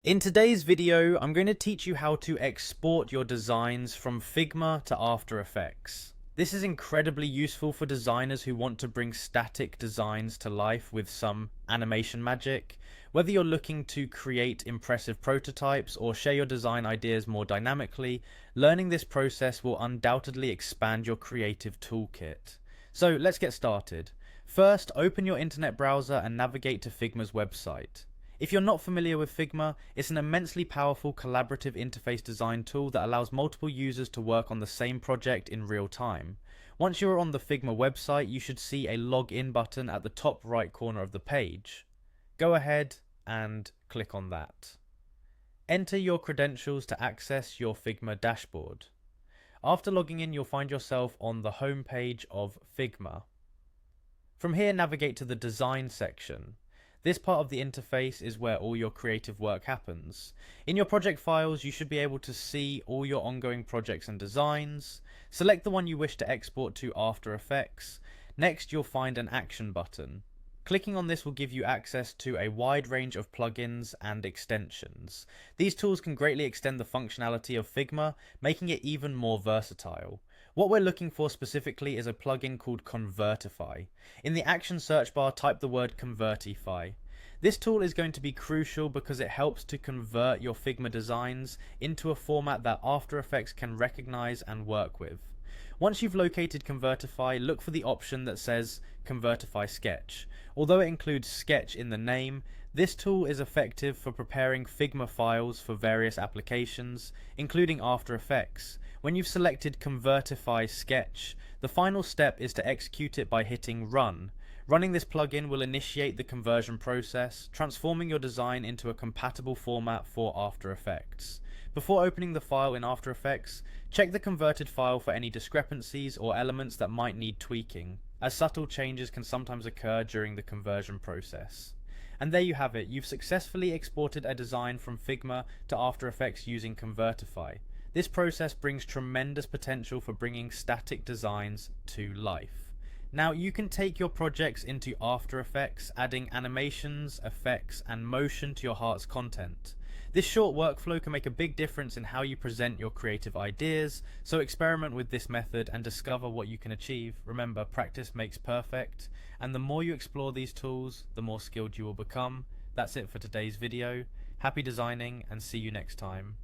In today's video, I'm going to teach you how to export your designs from Figma to After Effects. This is incredibly useful for designers who want to bring static designs to life with some animation magic. Whether you're looking to create impressive prototypes or share your design ideas more dynamically, learning this process will undoubtedly expand your creative toolkit. So let's get started. First, open your internet browser and navigate to Figma's website. If you're not familiar with Figma, it's an immensely powerful collaborative interface design tool that allows multiple users to work on the same project in real time. Once you're on the Figma website, you should see a login button at the top right corner of the page. Go ahead and click on that. Enter your credentials to access your Figma dashboard. After logging in, you'll find yourself on the home page of Figma. From here, navigate to the design section. This part of the interface is where all your creative work happens. In your project files, you should be able to see all your ongoing projects and designs. Select the one you wish to export to After Effects. Next, you'll find an action button. Clicking on this will give you access to a wide range of plugins and extensions. These tools can greatly extend the functionality of Figma, making it even more versatile. What we're looking for specifically is a plugin called Convertify. In the action search bar, type the word Convertify. This tool is going to be crucial because it helps to convert your Figma designs into a format that After Effects can recognize and work with. Once you've located Convertify, look for the option that says Convertify Sketch. Although it includes Sketch in the name, this tool is effective for preparing Figma files for various applications, including After Effects. When you've selected Convertify Sketch, the final step is to execute it by hitting Run. Running this plugin will initiate the conversion process, transforming your design into a compatible format for After Effects. Before opening the file in After Effects, check the converted file for any discrepancies or elements that might need tweaking, as subtle changes can sometimes occur during the conversion process. And there you have it, you've successfully exported a design from Figma to After Effects using Convertify. This process brings tremendous potential for bringing static designs to life. Now you can take your projects into After Effects, adding animations, effects, and motion to your heart's content. This short workflow can make a big difference in how you present your creative ideas, so experiment with this method and discover what you can achieve. Remember, practice makes perfect, and the more you explore these tools, the more skilled you will become. That's it for today's video. Happy designing, and see you next time.